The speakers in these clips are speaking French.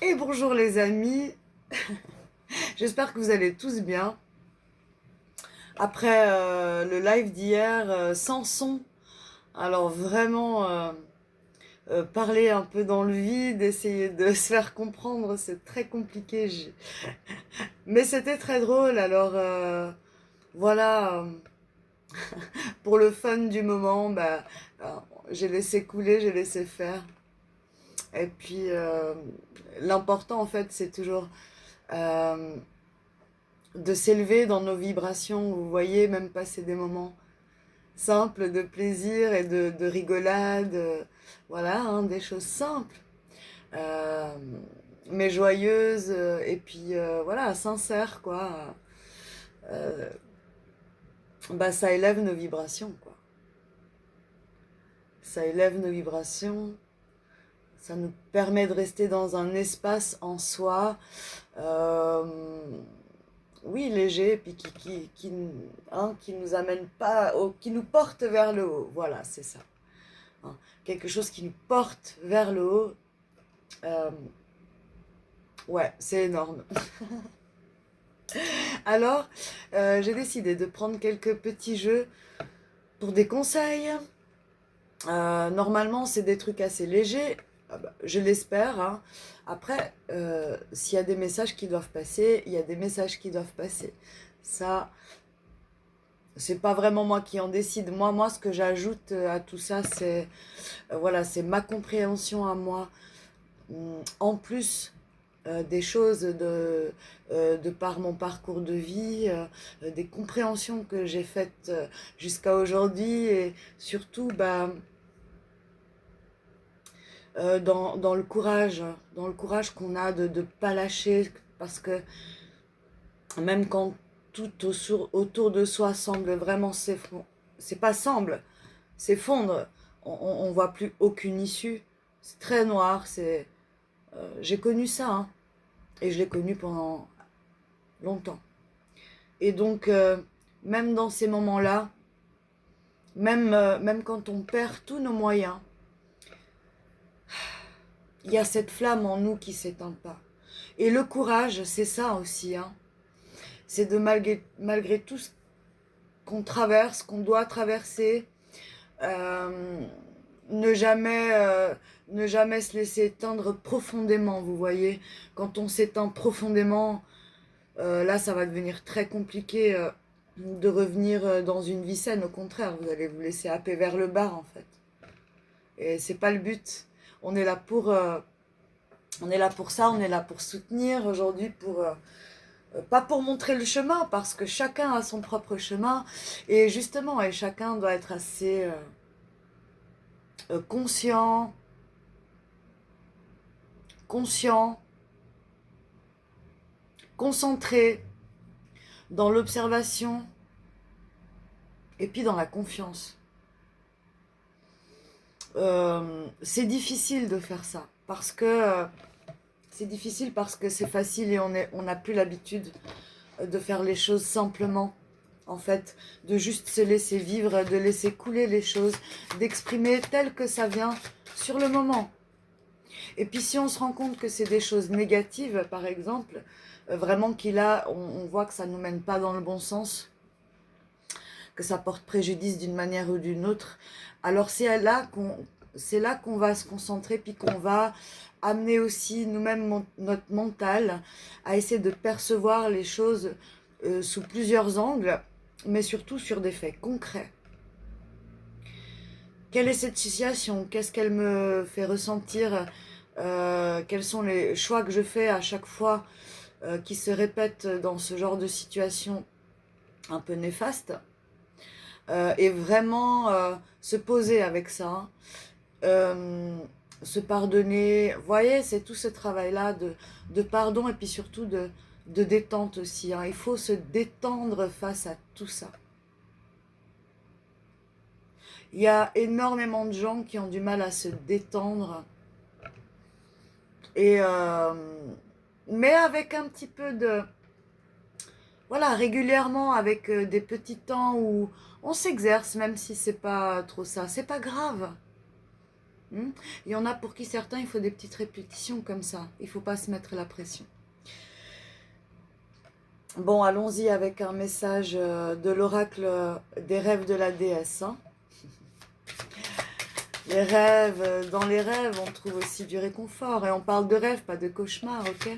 Et bonjour les amis, j'espère que vous allez tous bien. Après le live d'hier sans son, alors vraiment parler un peu dans le vide, essayer de se faire comprendre, c'est très compliqué. Mais c'était très drôle, alors voilà, pour le fun du moment, euh, j'ai laissé couler, j'ai laissé faire. Et puis l'important en fait c'est toujours... euh, de s'élever dans nos vibrations, vous voyez, même passer des moments simples de plaisir et de rigolade, voilà, hein, des choses simples, euh, mais joyeuses, et puis voilà, sincères, quoi. Euh, Ça élève nos vibrations, quoi. Ça élève nos vibrations, ça nous permet de rester dans un espace en soi, euh, oui, léger, et puis qui nous amène pas, qui nous porte vers le haut. Voilà, c'est ça. Hein. Quelque chose qui nous porte vers le haut. euh, ouais, c'est énorme. Alors, j'ai décidé de prendre quelques petits jeux pour des conseils. Normalement, c'est des trucs assez légers. Ah bah, je l'espère. Hein. Après, s'il y a des messages qui doivent passer, il y a des messages qui doivent passer. Ça, c'est pas vraiment moi qui en décide. Moi, ce que j'ajoute à tout ça, c'est voilà, c'est ma compréhension à moi. En plus des choses de par mon parcours de vie, des compréhensions que j'ai faites jusqu'à aujourd'hui et surtout dans le courage qu'on a de ne pas lâcher parce que même quand tout autour de soi semble vraiment s'effondrer, c'est pas semble, s'effondre, on voit plus aucune issue. C'est très noir, j'ai connu ça, hein, et je l'ai connu pendant longtemps. Et donc, même dans ces moments-là, même quand on perd tous nos moyens, il y a cette flamme en nous qui s'éteint pas. Et le courage, c'est ça aussi, hein. C'est de malgré tout ce qu'on traverse, qu'on doit traverser, euh, ne jamais, euh, ne jamais se laisser éteindre profondément, vous voyez. Quand on s'éteint profondément, là, ça va devenir très compliqué de revenir dans une vie saine. Au contraire, vous allez vous laisser happer vers le bas, en fait. Et c'est pas le but. On est là pour, euh, on est là pour ça. On est là pour soutenir aujourd'hui, pour pas pour montrer le chemin, parce que chacun a son propre chemin. Et justement, et chacun doit être assez conscient, conscient, concentré dans l'observation et puis dans la confiance. C'est difficile de faire ça parce que c'est difficile parce que c'est facile et on n'a plus l'habitude de faire les choses simplement. En fait, de juste se laisser vivre, de laisser couler les choses, d'exprimer tel que ça vient sur le moment. Et puis si on se rend compte que c'est des choses négatives, par exemple, vraiment on voit que ça ne nous mène pas dans le bon sens, que ça porte préjudice d'une manière ou d'une autre, alors c'est là qu'on va se concentrer, puis qu'on va amener aussi nous-mêmes notre mental à essayer de percevoir les choses sous plusieurs angles, mais surtout sur des faits concrets. Quelle est cette situation? Qu'est-ce qu'elle me fait ressentir? Quels sont les choix que je fais à chaque fois qui se répètent dans ce genre de situation un peu néfaste? Et vraiment se poser avec ça, hein. Euh, Se pardonner. Vous voyez, c'est tout ce travail-là de pardon et puis surtout de détente aussi, hein. Il faut se détendre face à tout ça. Il y a énormément de gens qui ont du mal à se détendre. Et mais avec un petit peu de... Voilà, régulièrement, avec des petits temps où on s'exerce, même si c'est pas trop ça. C'est pas grave. Hmm. Il y en a pour qui certains, il faut des petites répétitions comme ça. Il ne faut pas se mettre la pression. Bon, allons-y avec un message de l'oracle des rêves de la déesse. Hein. Les rêves, dans les rêves, on trouve aussi du réconfort. Et on parle de rêves, pas de cauchemars, ok?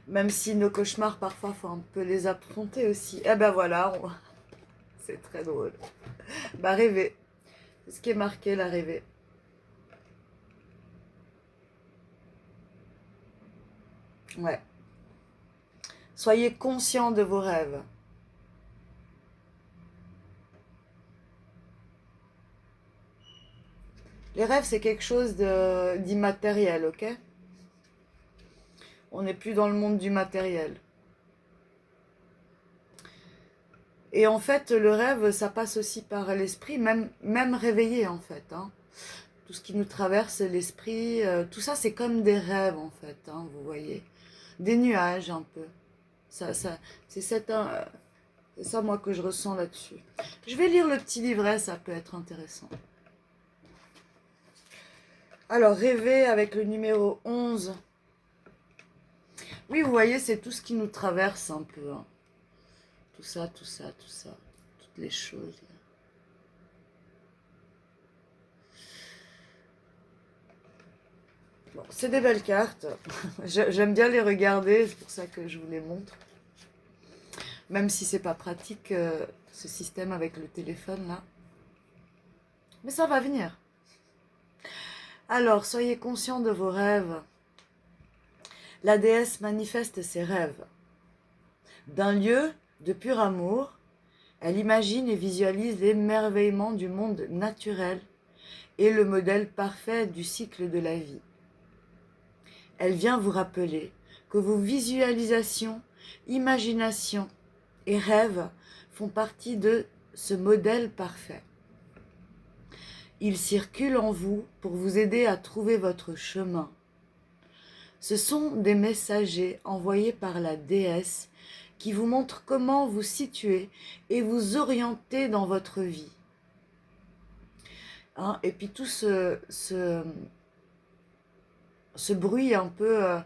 Même si nos cauchemars, parfois, faut un peu les affronter aussi. Eh ben voilà, c'est très drôle. Bah, rêver. C'est ce qui est marqué, la rêver. Ouais. Soyez conscient de vos rêves. Les rêves, c'est quelque chose d'immatériel, ok? On n'est plus dans le monde du matériel. Et en fait, le rêve, ça passe aussi par l'esprit, même réveillé, en fait. Hein. Tout ce qui nous traverse l'esprit, tout ça, c'est comme des rêves, en fait, hein, vous voyez. Des nuages, un peu. C'est ça, moi, que je ressens là-dessus. Je vais lire le petit livret, ça peut être intéressant. Alors, rêver avec le numéro 11. Oui, vous voyez, c'est tout ce qui nous traverse un peu. Hein. Tout ça, tout ça, tout ça. Toutes les choses. Bon, c'est des belles cartes. J'aime bien les regarder, c'est pour ça que je vous les montre. Même si c'est pas pratique, ce système avec le téléphone là. Mais ça va venir. Alors, soyez conscients de vos rêves. La déesse manifeste ses rêves. D'un lieu de pur amour, elle imagine et visualise l'émerveillement du monde naturel et le modèle parfait du cycle de la vie. Elle vient vous rappeler que vos visualisations, imaginations et rêves font partie de ce modèle parfait. Ils circulent en vous pour vous aider à trouver votre chemin. Ce sont des messagers envoyés par la déesse qui vous montrent comment vous situer et vous orienter dans votre vie. Hein, et puis tout ce bruit un peu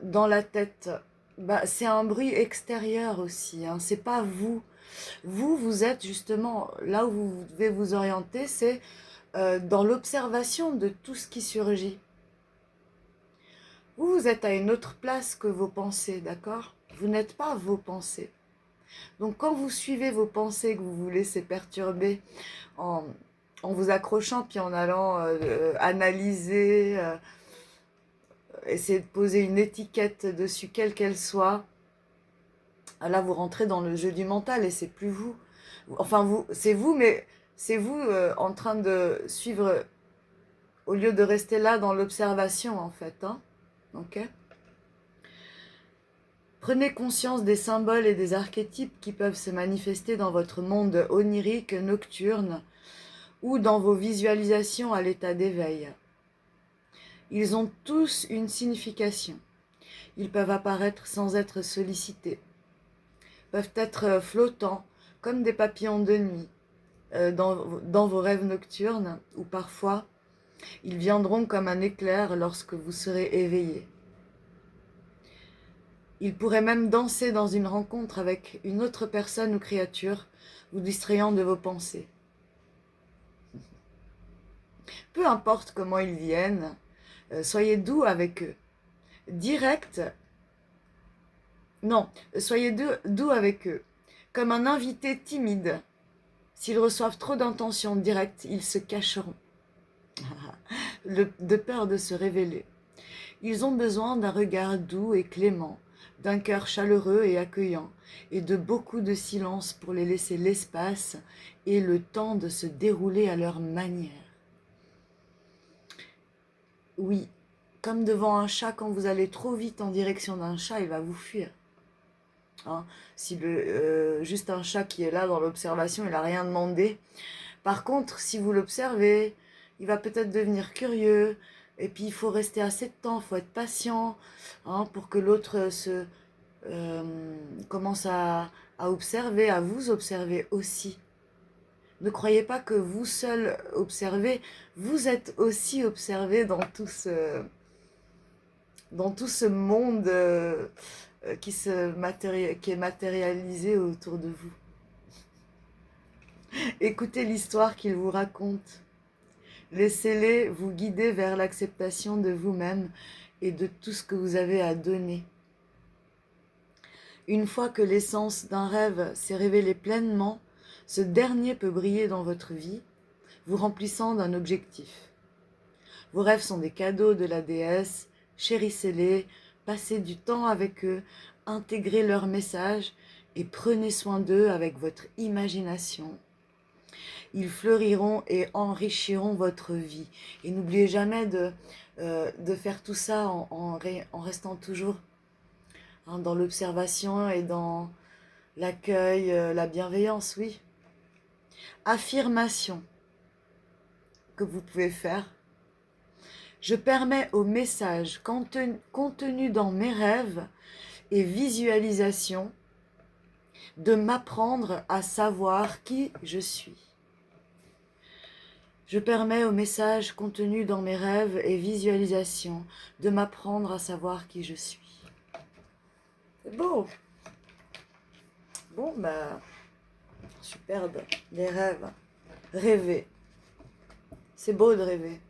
dans la tête, bah, c'est un bruit extérieur aussi. Hein, c'est pas vous. Vous êtes justement là où vous devez vous orienter, c'est dans l'observation de tout ce qui surgit. Vous êtes à une autre place que vos pensées, d'accord? Vous n'êtes pas vos pensées. Donc quand vous suivez vos pensées, que vous vous laissez perturber en, en vous accrochant, puis en allant analyser, essayer de poser une étiquette dessus, quelle qu'elle soit, là vous rentrez dans le jeu du mental et c'est plus vous. Enfin, c'est vous, mais c'est vous en train de suivre, au lieu de rester là dans l'observation en fait. Hein, ok? Prenez conscience des symboles et des archétypes qui peuvent se manifester dans votre monde onirique nocturne ou dans vos visualisations à l'état d'éveil. Ils ont tous une signification. Ils peuvent apparaître sans être sollicités, peuvent être flottants comme des papillons de nuit dans vos rêves nocturnes, ou parfois ils viendront comme un éclair lorsque vous serez éveillé. Ils pourraient même danser dans une rencontre avec une autre personne ou créature, vous distrayant de vos pensées. Peu importe comment ils viennent, soyez doux avec eux. Direct, non, soyez doux avec eux. Comme un invité timide. S'ils reçoivent trop d'intentions directes, ils se cacheront, de peur de se révéler. Ils ont besoin d'un regard doux et clément, d'un cœur chaleureux et accueillant, et de beaucoup de silence pour les laisser l'espace et le temps de se dérouler à leur manière. Oui, comme devant un chat, quand vous allez trop vite en direction d'un chat, il va vous fuir. Hein, si juste un chat qui est là dans l'observation, il n'a rien demandé. Par contre, si vous l'observez, il va peut-être devenir curieux. Et puis, il faut rester assez de temps, il faut être patient hein, pour que l'autre commence à observer, à vous observer aussi. Ne croyez pas que vous seul observez, vous êtes aussi observé dans tout ce monde qui est matérialisé autour de vous. Écoutez l'histoire qu'ils vous racontent. Laissez-les vous guider vers l'acceptation de vous-même et de tout ce que vous avez à donner. Une fois que l'essence d'un rêve s'est révélée pleinement, ce dernier peut briller dans votre vie, vous remplissant d'un objectif. Vos rêves sont des cadeaux de la déesse, chérissez-les, passez du temps avec eux, intégrez leurs messages et prenez soin d'eux avec votre imagination. Ils fleuriront et enrichiront votre vie. Et n'oubliez jamais de faire tout ça en restant toujours dans l'observation et dans l'accueil, la bienveillance, oui. Affirmation que vous pouvez faire. Je permets aux messages contenus dans mes rêves et visualisations de m'apprendre à savoir qui je suis. Je permets aux messages contenus dans mes rêves et visualisations de m'apprendre à savoir qui je suis. C'est beau. Bon, bah, superbe. Les rêves. Rêver. C'est beau de rêver.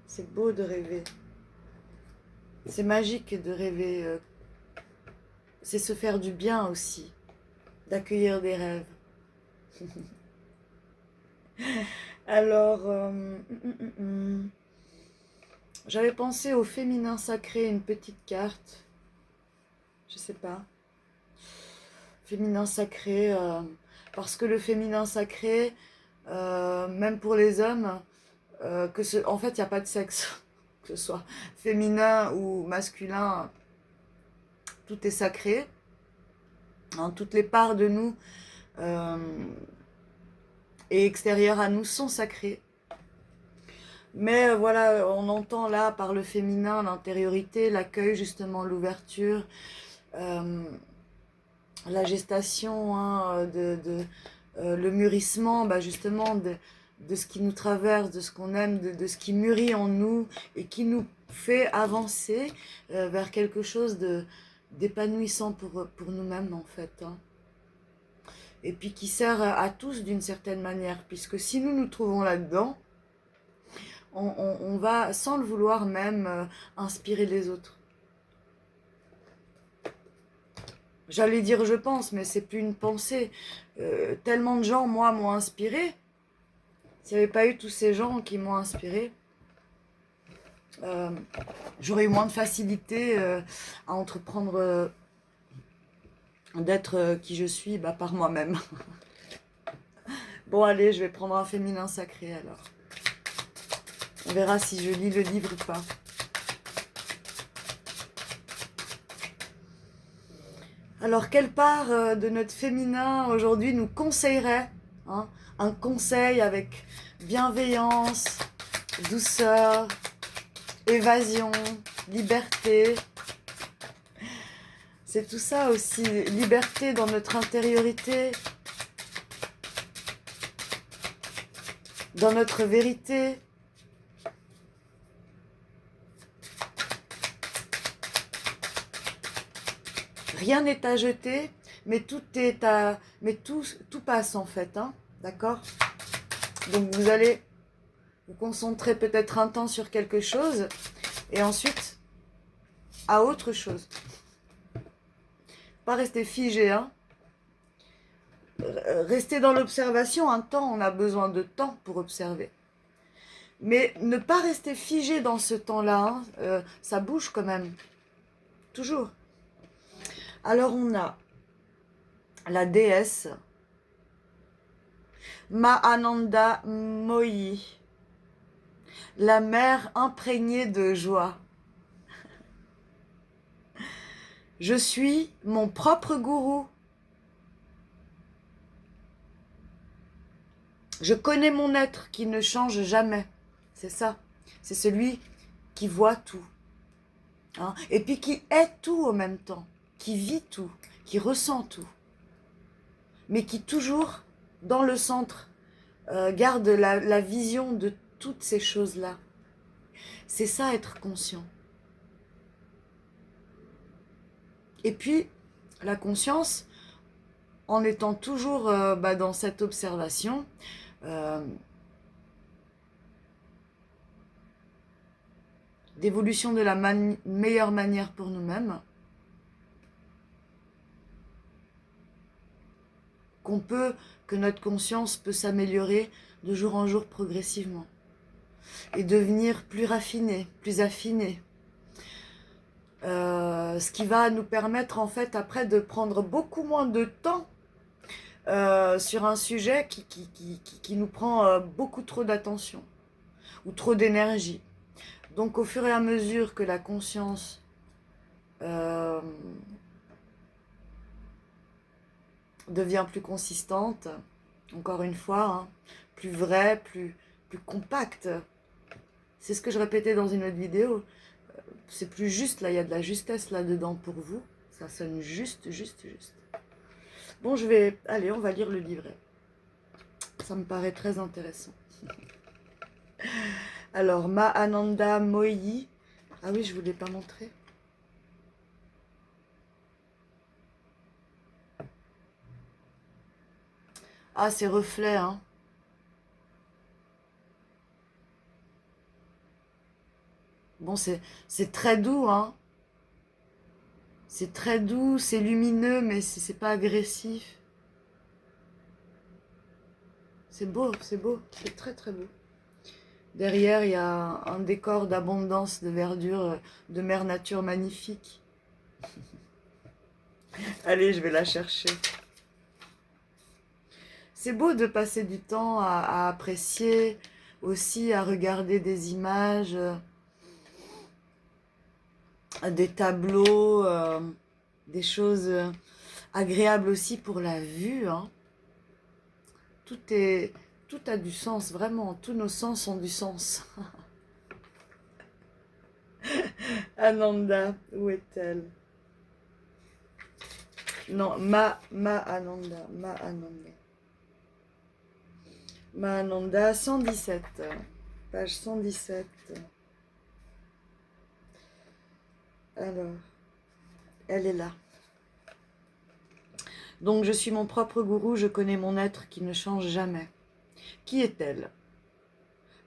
C'est beau de rêver. C'est magique de rêver. C'est se faire du bien aussi. D'accueillir des rêves. Alors, j'avais pensé au féminin sacré, une petite carte. Je sais pas. Féminin sacré, parce que le féminin sacré, même pour les hommes, en fait, il n'y a pas de sexe, que ce soit féminin ou masculin, tout est sacré. Hein, toutes les parts de nous et extérieures à nous sont sacrées. Mais voilà, on entend là par le féminin l'intériorité, l'accueil, justement l'ouverture, la gestation, hein, le mûrissement, bah justement de ce qui nous traverse, de ce qu'on aime, de ce qui mûrit en nous et qui nous fait avancer vers quelque chose d'épanouissant pour nous-mêmes en fait. Hein. Et puis qui sert à tous d'une certaine manière, puisque si nous nous trouvons là-dedans, on va, sans le vouloir même, inspirer les autres. J'allais dire je pense, mais c'est plus une pensée. Tellement de gens, moi, m'ont inspiré. S'il n'y avait pas eu tous ces gens qui m'ont inspiré, j'aurais eu moins de facilité à entreprendre d'être qui je suis par moi-même. Bon, allez, je vais prendre un féminin sacré alors. On verra si je lis le livre ou pas. Alors, quelle part de notre féminin aujourd'hui nous conseillerait, hein, un conseil avec bienveillance, douceur, évasion, liberté. C'est tout ça aussi, liberté dans notre intériorité, dans notre vérité. Rien n'est à jeter, mais tout passe en fait, hein, d'accord? Donc vous allez vous concentrer peut-être un temps sur quelque chose et ensuite à autre chose. Pas rester figé, hein. Rester dans l'observation un temps, on a besoin de temps pour observer. Mais ne pas rester figé dans ce temps-là, hein, ça bouge quand même, toujours. Alors on a la déesse Mahananda Mohi, la mère imprégnée de joie. Je suis mon propre gourou. Je connais mon être qui ne change jamais. C'est ça. C'est celui qui voit tout. Hein, et puis qui est tout en même temps. Qui vit tout. Qui ressent tout. Mais qui toujours dans le centre, garde la vision de toutes ces choses-là. C'est ça, être conscient. Et puis, la conscience, en étant toujours dans cette observation, d'évolution de la meilleure manière pour nous-mêmes, que notre conscience peut s'améliorer de jour en jour progressivement et devenir plus raffinée, plus affinée. Ce qui va nous permettre en fait après de prendre beaucoup moins de temps sur un sujet qui nous prend beaucoup trop d'attention ou trop d'énergie. Donc au fur et à mesure que la conscience devient plus consistante, encore une fois, hein, plus vraie, plus compacte. C'est ce que je répétais dans une autre vidéo. C'est plus juste, là, il y a de la justesse là-dedans pour vous. Ça sonne juste. Bon, allez, on va lire le livret. Ça me paraît très intéressant. Alors, Mahananda Moyi. Ah oui, je ne vous l'ai pas montré. Ah, ces reflets, hein. Bon, c'est très doux, hein. C'est très doux, c'est lumineux, mais c'est pas agressif. C'est beau, c'est très très beau. Derrière, il y a un décor d'abondance, de verdure, de mère nature magnifique. Allez, je vais la chercher. C'est beau de passer du temps à apprécier, aussi à regarder des images, des tableaux, des choses agréables aussi pour la vue, hein. Tout a du sens, vraiment. Tous nos sens ont du sens. Ananda, où est-elle? Non, Ananda, Ananda. Mahananda, 117, page 117. Alors, elle est là. Donc, je suis mon propre gourou, je connais mon être qui ne change jamais. Qui est-elle?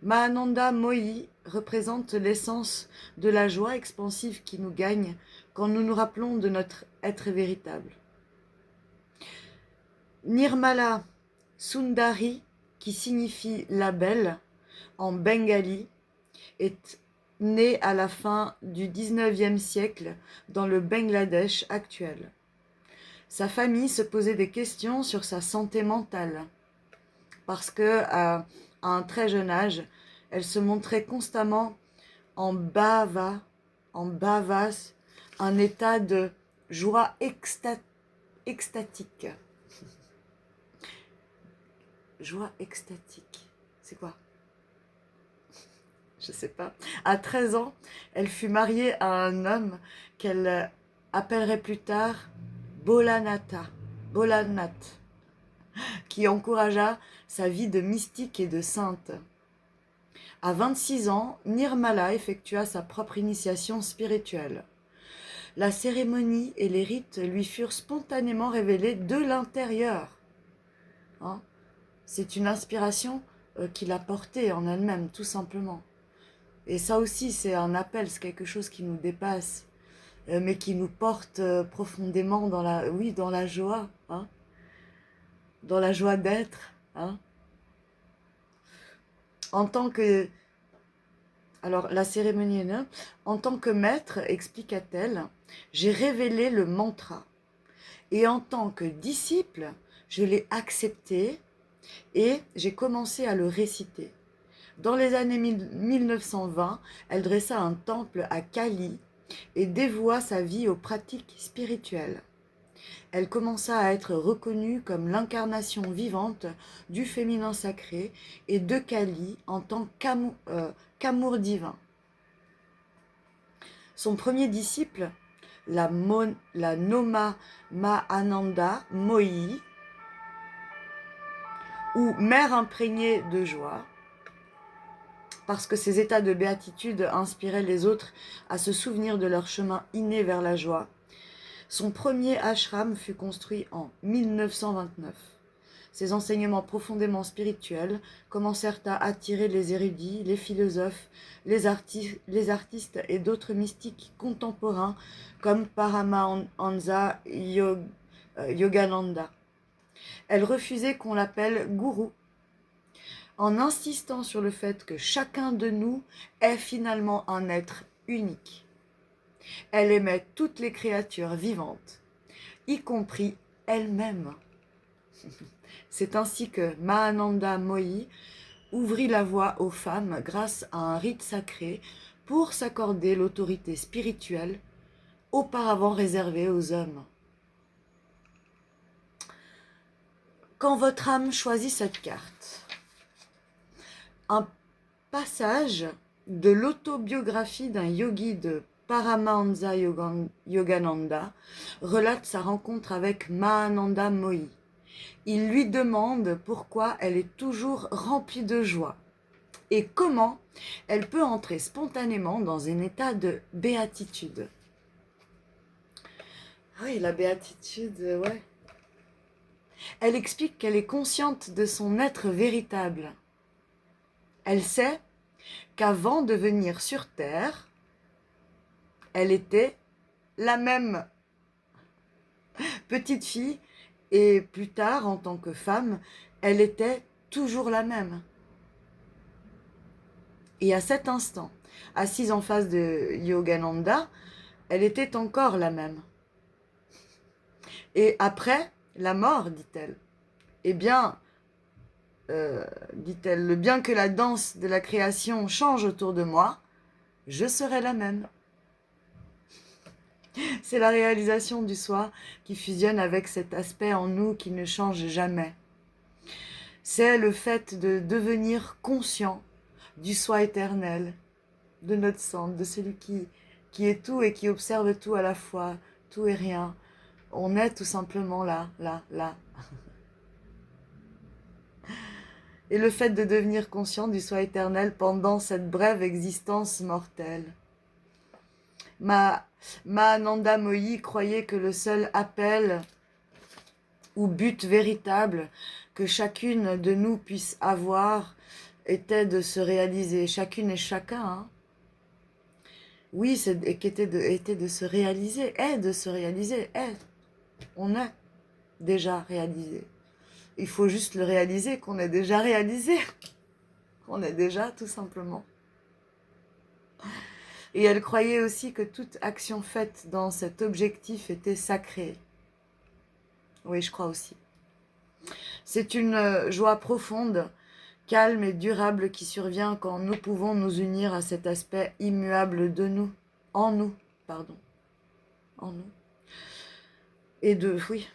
Mahananda Moyi représente l'essence de la joie expansive qui nous gagne quand nous nous rappelons de notre être véritable. Nirmala Sundari, qui signifie la belle en bengali, est née à la fin du 19e siècle dans le Bangladesh actuel. Sa famille se posait des questions sur sa santé mentale parce que à un très jeune âge, elle se montrait constamment en bhavas, un état de joie extatique. Joie extatique, c'est quoi? Je sais pas. À 13 ans, elle fut mariée à un homme qu'elle appellerait plus tard Bholanath, qui encouragea sa vie de mystique et de sainte. À 26 ans, Nirmala effectua sa propre initiation spirituelle. La cérémonie et les rites lui furent spontanément révélés de l'intérieur. Hein? C'est une inspiration qu'il a portée en elle-même, tout simplement. Et ça aussi, c'est un appel, c'est quelque chose qui nous dépasse, mais qui nous porte profondément dans la joie, hein, dans la joie d'être. Hein. En tant que, alors la cérémonie est là, en tant que maître, expliqua-t-elle, j'ai révélé le mantra. Et en tant que disciple, je l'ai accepté et j'ai commencé à le réciter. Dans les années 1920, elle dressa un temple à Kali et dévoua sa vie aux pratiques spirituelles. Elle commença à être reconnue comme l'incarnation vivante du féminin sacré et de Kali en tant qu'amour divin. Son premier disciple, la Noma Mahananda Moyi, ou mère imprégnée de joie, parce que ces états de béatitude inspiraient les autres à se souvenir de leur chemin inné vers la joie. Son premier ashram fut construit en 1929. Ses enseignements profondément spirituels commencèrent à attirer les érudits, les philosophes, les artistes et d'autres mystiques contemporains comme Paramahansa Yogananda. Elle refusait qu'on l'appelle gourou, en insistant sur le fait que chacun de nous est finalement un être unique. Elle aimait toutes les créatures vivantes, y compris elle-même. C'est ainsi que Mahananda Mohi ouvrit la voie aux femmes grâce à un rite sacré pour s'accorder l'autorité spirituelle auparavant réservée aux hommes. Quand votre âme choisit cette carte, un passage de l'autobiographie d'un yogi de Paramahansa Yogananda relate sa rencontre avec Mahananda Mohi. Il lui demande pourquoi elle est toujours remplie de joie et comment elle peut entrer spontanément dans un état de béatitude. Oui, la béatitude, ouais. Elle explique qu'elle est consciente de son être véritable. Elle sait qu'avant de venir sur Terre, elle était la même petite fille et plus tard, en tant que femme, elle était toujours la même. Et à cet instant, assise en face de Yogananda, elle était encore la même. Et après la mort, dit-elle, eh bien, dit-elle, le bien que la danse de la création change autour de moi, je serai la même. C'est la réalisation du soi qui fusionne avec cet aspect en nous qui ne change jamais. C'est le fait de devenir conscient du soi éternel, de notre centre, de celui qui est tout et qui observe tout à la fois, tout et rien. On est tout simplement là, là, là. Et le fait de devenir conscient du soi éternel pendant cette brève existence mortelle. Mahananda Mohi croyait que le seul appel ou but véritable que chacune de nous puisse avoir était de se réaliser, chacune et chacun, hein. Oui, était de se réaliser, est de se réaliser, est. On est déjà réalisé. Il faut juste le réaliser qu'on est déjà réalisé. On est déjà, tout simplement. Et elle croyait aussi que toute action faite dans cet objectif était sacrée. Oui, je crois aussi. C'est une joie profonde, calme et durable qui survient quand nous pouvons nous unir à cet aspect immuable de nous, en nous, pardon, en nous. Et oui.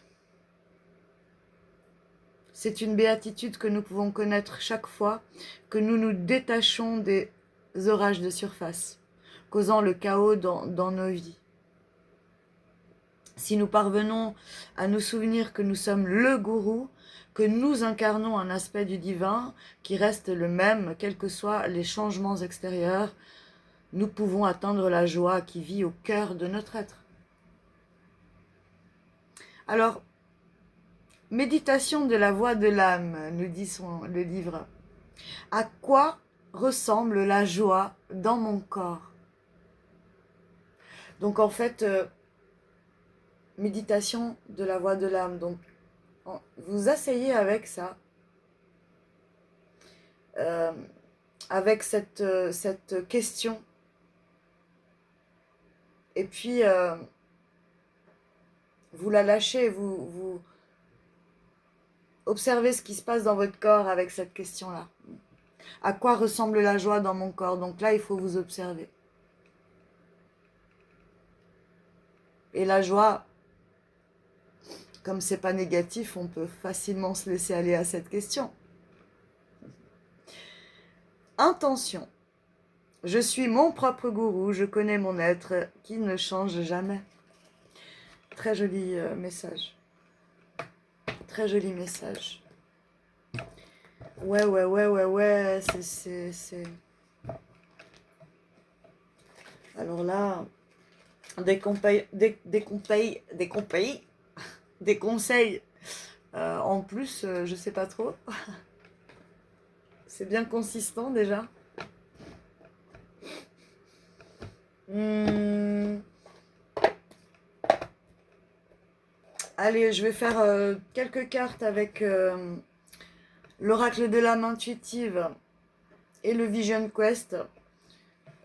C'est une béatitude que nous pouvons connaître chaque fois que nous nous détachons des orages de surface, causant le chaos dans nos vies. Si nous parvenons à nous souvenir que nous sommes le gourou, que nous incarnons un aspect du divin qui reste le même, quels que soient les changements extérieurs, nous pouvons atteindre la joie qui vit au cœur de notre être. Alors, méditation de la voix de l'âme, nous dit le livre. À quoi ressemble la joie dans mon corps? Donc en fait, méditation de la voix de l'âme. Donc vous asseyez avec ça, avec cette question. Et puis, vous la lâchez, vous observez ce qui se passe dans votre corps avec cette question-là. À quoi ressemble la joie dans mon corps? Donc là, il faut vous observer. Et la joie, comme c'est pas négatif, on peut facilement se laisser aller à cette question. Intention. Je suis mon propre gourou, je connais mon être qui ne change jamais. Très joli message. Très joli message. Ouais, ouais, ouais, ouais, ouais, Alors là, des conseils. En plus, je sais pas trop. C'est bien consistant déjà. Hmm, Allez, je vais faire quelques cartes avec l'oracle de l'âme intuitive et le Vision Quest.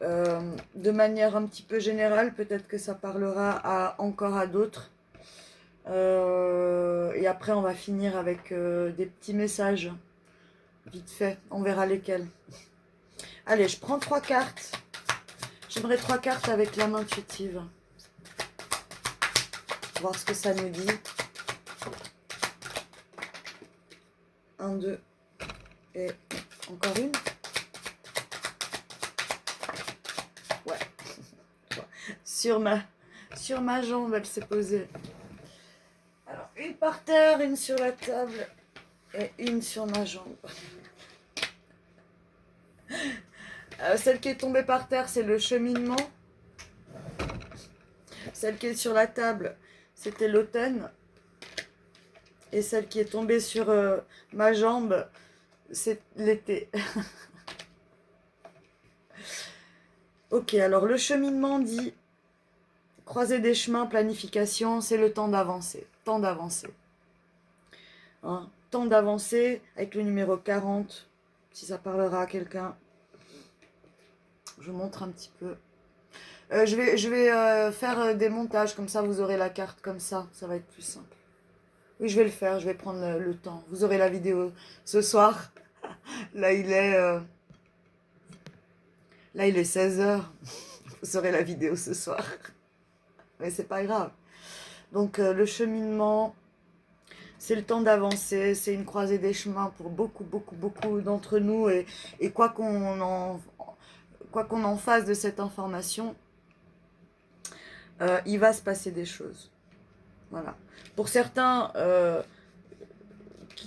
De manière un petit peu générale, peut-être que ça parlera encore à d'autres. Et après, on va finir avec des petits messages. Vite fait, on verra lesquels. Allez, je prends 3 cartes. J'aimerais 3 cartes avec l'âme intuitive. Voir ce que ça nous dit. 1, 2 et encore une. Ouais. Sur ma jambe, elle s'est posée. Alors, une par terre, une sur la table et une sur ma jambe. Celle qui est tombée par terre, c'est le cheminement. Celle qui est sur la table, c'était l'automne. Et celle qui est tombée sur ma jambe, c'est l'été. Ok, alors le cheminement dit croiser des chemins, planification, c'est le temps d'avancer. Temps d'avancer. Hein, temps d'avancer avec le numéro 40, si ça parlera à quelqu'un. Je vous montre un petit peu. Je vais faire des montages, comme ça vous aurez la carte comme ça va être plus simple. Oui, je vais le faire, je vais prendre le temps. Vous aurez la vidéo ce soir. Là, il est 16 h. Vous aurez la vidéo ce soir. Mais c'est pas grave. Donc, le cheminement, c'est le temps d'avancer. C'est une croisée des chemins pour beaucoup, beaucoup, beaucoup d'entre nous. Et quoi qu'on en fasse de cette information, il va se passer des choses. Voilà. Pour certains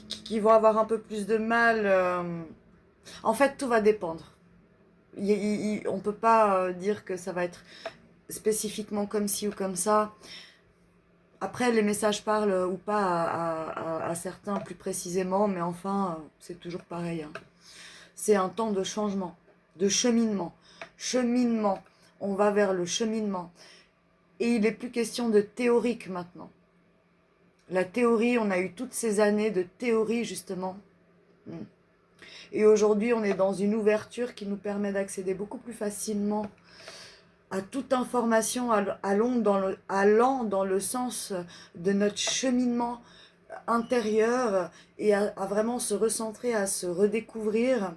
qui vont avoir un peu plus de mal, en fait, tout va dépendre. On ne peut pas dire que ça va être spécifiquement comme ci ou comme ça. Après, les messages parlent ou pas à certains plus précisément, mais enfin, c'est toujours pareil. Hein. C'est un temps de changement, de cheminement. Cheminement. On va vers le cheminement. Et il n'est plus question de théorique maintenant. La théorie, on a eu toutes ces années de théorie, justement. Et aujourd'hui, on est dans une ouverture qui nous permet d'accéder beaucoup plus facilement à toute information allant dans le sens de notre cheminement intérieur et à vraiment se recentrer, à se redécouvrir.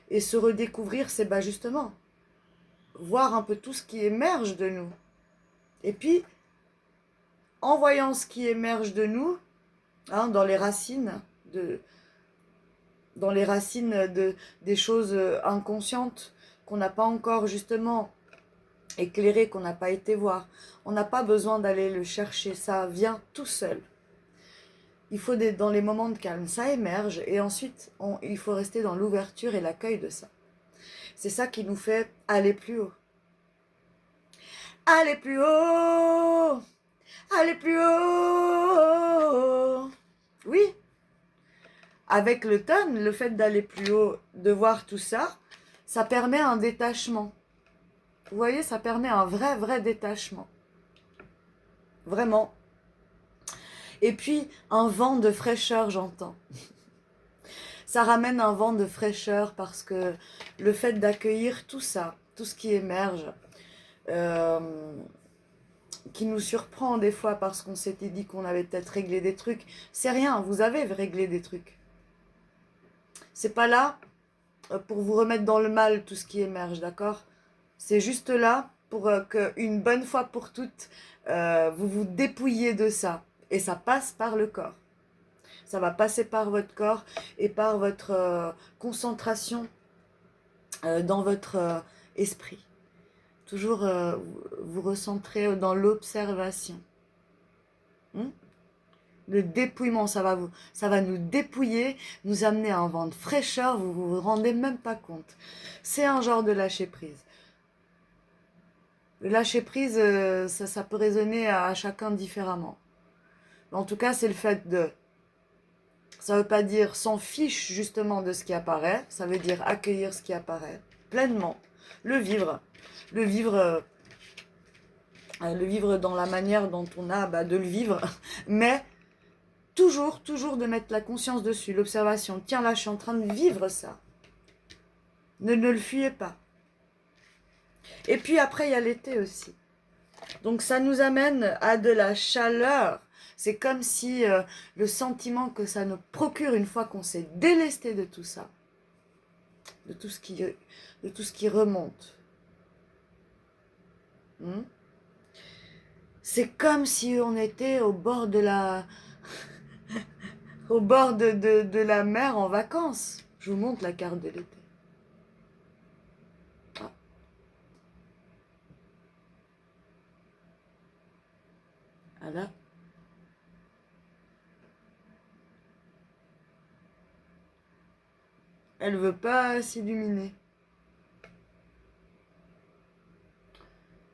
Et se redécouvrir, c'est justement voir un peu tout ce qui émerge de nous. Et puis, en voyant ce qui émerge de nous, hein, dans les racines des choses inconscientes qu'on n'a pas encore justement éclairées, qu'on n'a pas été voir. On n'a pas besoin d'aller le chercher, ça vient tout seul. Il faut dans les moments de calme, ça émerge et ensuite il faut rester dans l'ouverture et l'accueil de ça. C'est ça qui nous fait aller plus haut. Aller plus haut, aller plus haut. Oui, avec l'automne, le fait d'aller plus haut, de voir tout ça, ça permet un détachement. Vous voyez, ça permet un vrai, vrai détachement. Vraiment. Et puis, un vent de fraîcheur, j'entends. Ça ramène un vent de fraîcheur parce que le fait d'accueillir tout ça, tout ce qui émerge, qui nous surprend des fois parce qu'on s'était dit qu'on avait peut-être réglé des trucs, c'est rien, vous avez réglé des trucs. C'est pas là pour vous remettre dans le mal tout ce qui émerge, d'accord? C'est juste là pour qu'une bonne fois pour toutes, vous vous dépouillez de ça. Et ça passe par le corps. Ça va passer par votre corps et par votre concentration dans votre esprit. Toujours vous recentrer dans l'observation. Le dépouillement, ça va nous dépouiller, nous amener à un vent de fraîcheur, vous rendez même pas compte. C'est un genre de lâcher prise. Le lâcher prise, ça peut résonner à chacun différemment. En tout cas, c'est le fait de... Ça veut pas dire s'en fiche justement de ce qui apparaît, ça veut dire accueillir ce qui apparaît pleinement, le vivre, le vivre, le vivre dans la manière dont on a de le vivre, mais toujours de mettre la conscience dessus, l'observation. Tiens, là, je suis en train de vivre ça. Ne le fuyez pas. Et puis après, il y a l'été aussi. Donc ça nous amène à de la chaleur. C'est comme si le sentiment que ça nous procure une fois qu'on s'est délesté de tout ça, de tout ce qui remonte. C'est comme si on était au bord de la, au bord de la mer en vacances. Je vous montre la carte de l'été. Ah. Voilà. Elle veut pas s'illuminer.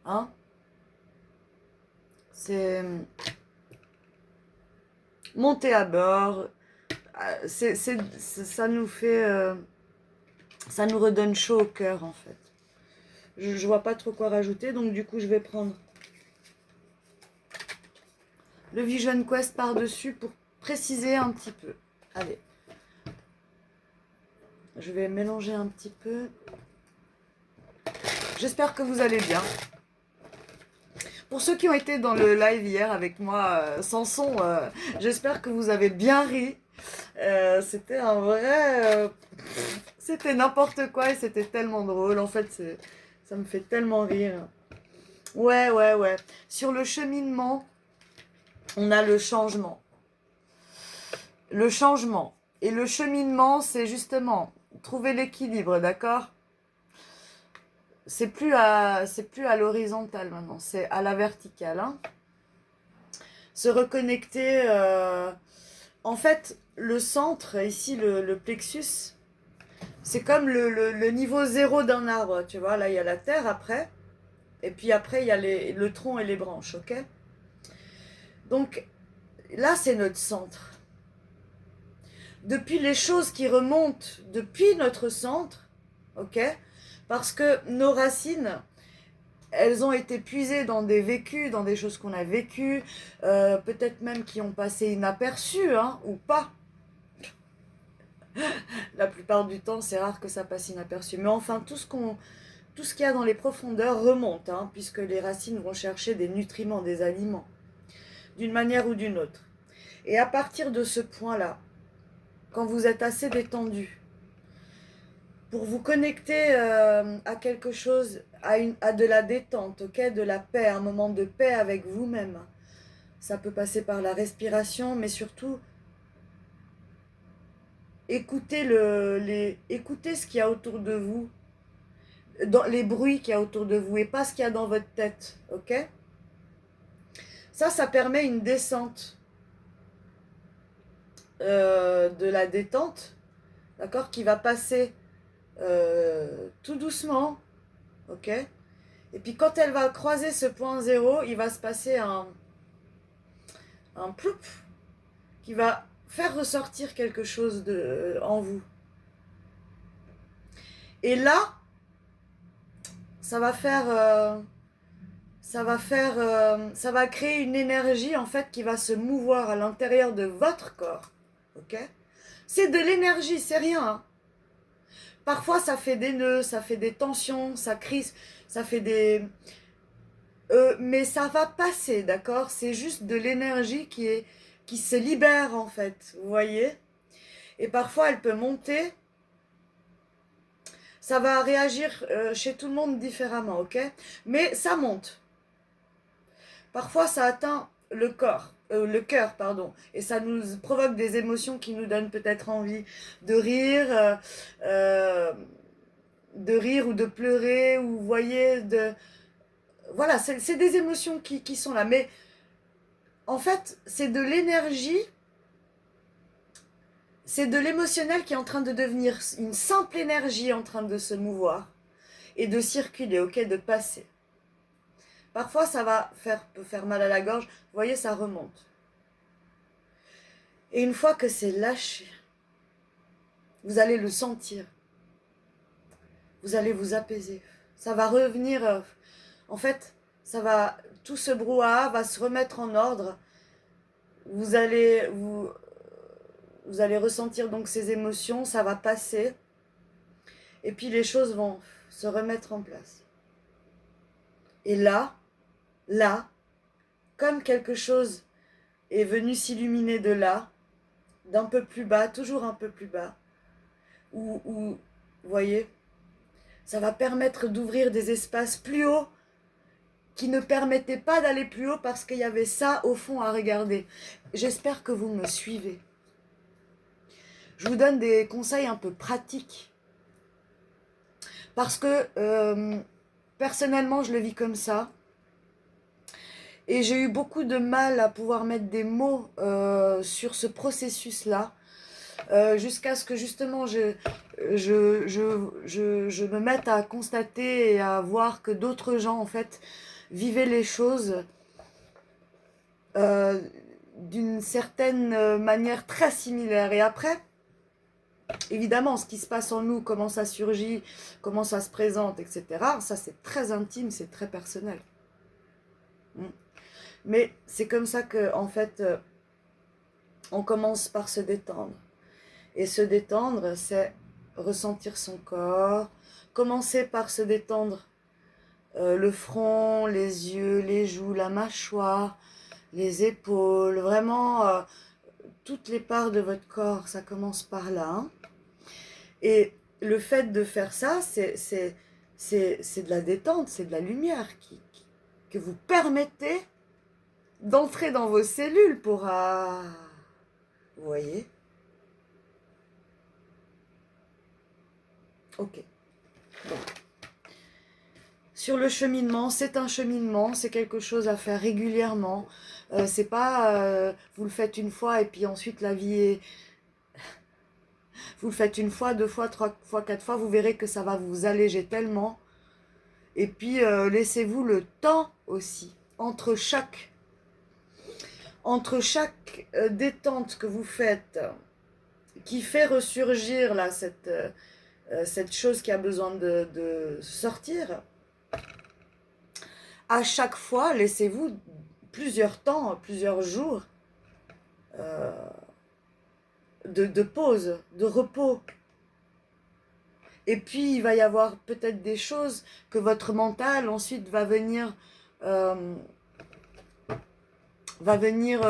Hein? C'est monter à bord. Ça nous fait... ça nous redonne chaud au cœur, en fait. Je vois pas trop quoi rajouter, donc du coup, je vais prendre le Vision Quest par-dessus pour préciser un petit peu. Allez. Je vais mélanger un petit peu. J'espère que vous allez bien. Pour ceux qui ont été dans le live hier avec moi sans son, j'espère que vous avez bien ri. C'était un vrai... c'était n'importe quoi et c'était tellement drôle. En fait, ça me fait tellement rire. Ouais. Sur le cheminement, on a le changement. Le changement. Et le cheminement, c'est justement trouver l'équilibre, d'accord ? C'est plus à l'horizontale maintenant, c'est à la verticale. Hein. Se reconnecter. En fait, le centre, ici le plexus, c'est comme le niveau zéro d'un arbre. Tu vois, là il y a la terre après, et puis après il y a le tronc et les branches, ok ? Donc là c'est notre centre. Depuis les choses qui remontent depuis notre centre, ok ? Parce que nos racines, elles ont été puisées dans des vécus, dans des choses qu'on a vécues, peut-être même qui ont passé inaperçues, hein, ou pas. La plupart du temps, c'est rare que ça passe inaperçu. Mais enfin, tout ce qu'il y a dans les profondeurs remonte, hein, puisque les racines vont chercher des nutriments, des aliments, d'une manière ou d'une autre. Et à partir de ce point-là, quand vous êtes assez détendu, pour vous connecter à quelque chose, à de la détente, ok, de la paix, un moment de paix avec vous-même. Ça peut passer par la respiration, mais surtout, écoutez ce qu'il y a autour de vous, dans les bruits qu'il y a autour de vous, et pas ce qu'il y a dans votre tête, ok ? Ça permet une descente de la détente, d'accord, qui va passer tout doucement, ok ? Et puis quand elle va croiser ce point zéro, il va se passer un ploup qui va faire ressortir quelque chose en vous. Et là, ça va créer une énergie en fait qui va se mouvoir à l'intérieur de votre corps, ok ? C'est de l'énergie, c'est rien. Hein. Parfois, ça fait des nœuds, ça fait des tensions, ça crise, ça fait des... mais ça va passer, d'accord ? C'est juste de l'énergie qui se libère, en fait, vous voyez ? Et parfois, elle peut monter. Ça va réagir chez tout le monde différemment, ok ? Mais ça monte. Parfois, ça atteint le cœur, pardon, et ça nous provoque des émotions qui nous donnent peut-être envie de rire, ou de pleurer, ou vous voyez, voilà, c'est des émotions qui sont là, mais En fait, c'est de l'énergie, c'est de l'émotionnel qui est en train de devenir une simple énergie en train de se mouvoir et de circuler, ok, de passer. Parfois, peut faire mal à la gorge. Vous voyez, ça remonte. Et une fois que c'est lâché, vous allez le sentir. Vous allez vous apaiser. Ça va revenir. En fait, tout ce brouhaha va se remettre en ordre. Vous allez, vous, vous allez ressentir donc ces émotions. Ça va passer. Et puis les choses vont se remettre en place. Et là, comme quelque chose est venu s'illuminer de là, d'un peu plus bas, toujours un peu plus bas, vous voyez, ça va permettre d'ouvrir des espaces plus hauts qui ne permettaient pas d'aller plus haut parce qu'il y avait ça au fond à regarder. J'espère que vous me suivez. Je vous donne des conseils un peu pratiques parce que personnellement, je le vis comme ça. Et j'ai eu beaucoup de mal à pouvoir mettre des mots sur ce processus-là, jusqu'à ce que justement je me mette à constater et à voir que d'autres gens, en fait, vivaient les choses euh, d'une certaine manière très similaire. Et après, évidemment, ce qui se passe en nous, comment ça surgit, comment ça se présente, etc., ça c'est très intime, c'est très personnel. Mais c'est comme ça que, en fait, on commence par se détendre. Et se détendre, c'est ressentir son corps, commencer par se détendre le front, les yeux, les joues, la mâchoire, les épaules, vraiment toutes les parts de votre corps, ça commence par là. Hein. Et le fait de faire ça, c'est de la détente, c'est de la lumière que vous permettez d'entrer dans vos cellules pour... vous voyez? Ok. Bon. Sur le cheminement, c'est un cheminement, c'est quelque chose à faire régulièrement. C'est pas vous le faites une fois et puis ensuite la vie est... Vous le faites une fois, deux fois, trois fois, quatre fois, vous verrez que ça va vous alléger tellement. Et puis laissez-vous le temps aussi entre chaque détente que vous faites, qui fait ressurgir là cette chose qui a besoin de sortir. À chaque fois, laissez-vous plusieurs temps, plusieurs jours euh, de pause, de repos. Et puis, il va y avoir peut-être des choses que votre mental ensuite euh, va venir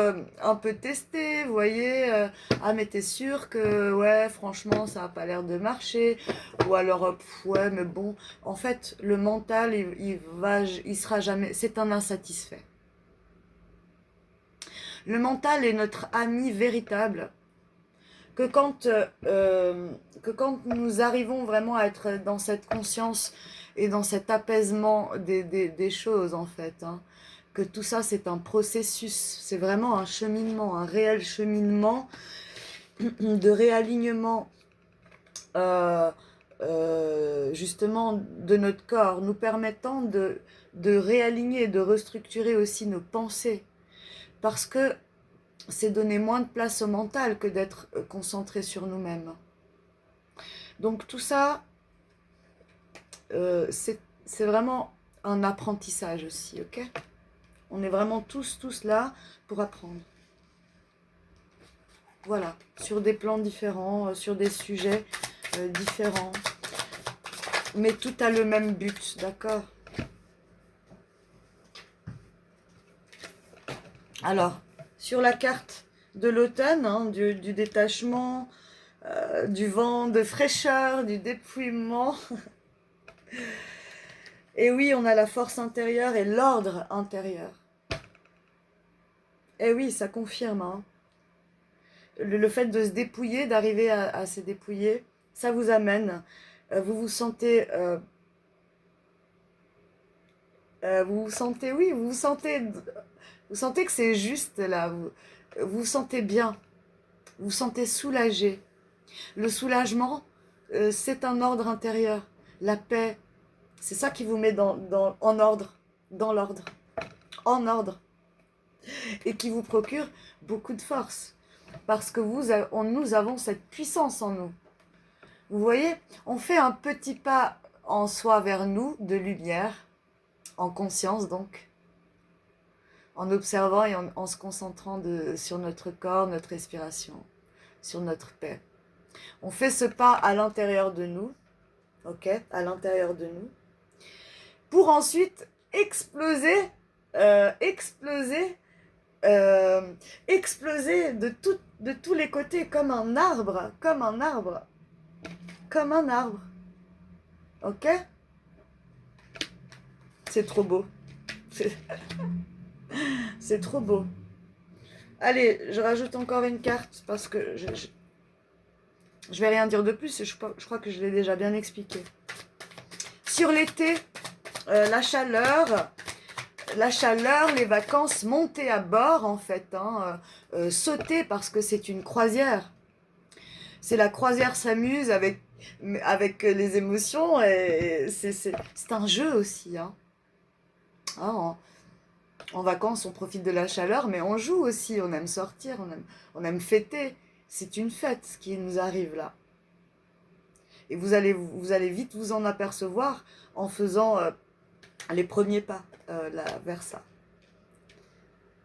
un peu tester, vous voyez. Ah, mais t'es sûr que, ouais, franchement, ça n'a pas l'air de marcher. Ou alors, ouais, mais bon. En fait, le mental, il sera jamais... C'est un insatisfait. Le mental est notre ami véritable. Que quand, que quand nous arrivons vraiment à être dans cette conscience et dans cet apaisement des choses, en fait, hein, que tout ça, c'est un processus, c'est vraiment un cheminement, un réel cheminement de réalignement euh, justement de notre corps, nous permettant de réaligner, de restructurer aussi nos pensées. Parce que c'est donner moins de place au mental que d'être concentré sur nous-mêmes. Donc tout ça, c'est vraiment un apprentissage aussi, ok? On est vraiment tous là pour apprendre. Voilà, sur des plans différents, sur des sujets différents. Mais tout a le même but, d'accord? Alors, sur la carte de l'automne, hein, du détachement, du vent de fraîcheur, du dépouillement. Et oui, on a la force intérieure et l'ordre intérieur. Et oui, ça confirme. Hein. Le fait de se dépouiller, d'arriver à se dépouiller, ça vous amène. Vous vous sentez, oui, vous vous sentez Vous sentez que c'est juste là, vous vous sentez bien, vous vous sentez soulagé. Le soulagement, c'est un ordre intérieur. La paix, c'est ça qui vous met en ordre, dans l'ordre, en ordre, et qui vous procure beaucoup de force. Parce que nous avons cette puissance en nous. Vous voyez, on fait un petit pas en soi vers nous, de lumière, en conscience donc, en observant et en se concentrant sur notre corps, notre respiration, sur notre paix. On fait ce pas à l'intérieur de nous, ok, à l'intérieur de nous, pour ensuite exploser, exploser, exploser de tous les côtés comme un arbre, comme un arbre, comme un arbre, ok? C'est trop beau, c'est trop beau. Allez, je rajoute encore une carte parce que je vais rien dire de plus, je crois que je l'ai déjà bien expliqué. Sur l'été, la chaleur, les vacances, monter à bord en fait, hein, sauter parce que c'est une croisière. C'est la croisière s'amuse avec les émotions et c'est un jeu aussi. Hein. Hein, en vacances, on profite de la chaleur, mais on joue aussi, on aime sortir, on aime fêter. C'est une fête ce qui nous arrive là. Et vous allez vite vous en apercevoir en faisant les premiers pas là, vers ça.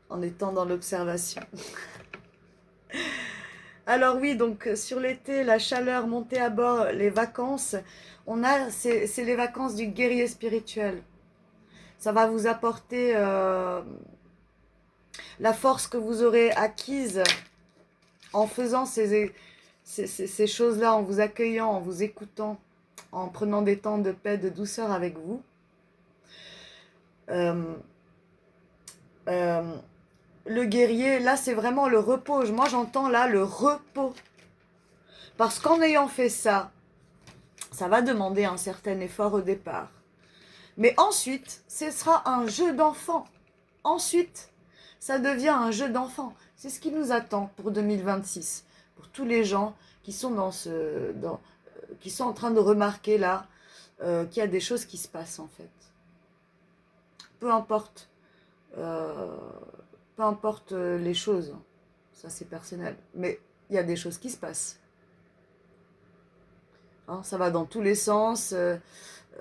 En étant dans l'observation. Alors oui, donc sur l'été, la chaleur, monter à bord, les vacances, c'est les vacances du guerrier spirituel. Ça va vous apporter la force que vous aurez acquise en faisant ces choses-là, en vous accueillant, en vous écoutant, en prenant des temps de paix, de douceur avec vous. Le guerrier, là, c'est vraiment le repos. Moi, j'entends là le repos. Parce qu'en ayant fait ça, ça va demander un certain effort au départ. Mais ensuite, ce sera un jeu d'enfant. Ensuite, ça devient un jeu d'enfant. C'est ce qui nous attend pour 2026. Pour tous les gens qui sont qui sont en train de remarquer là qu'il y a des choses qui se passent en fait. Peu importe. Peu importe les choses. Ça c'est personnel. Mais il y a des choses qui se passent. Hein, ça va dans tous les sens.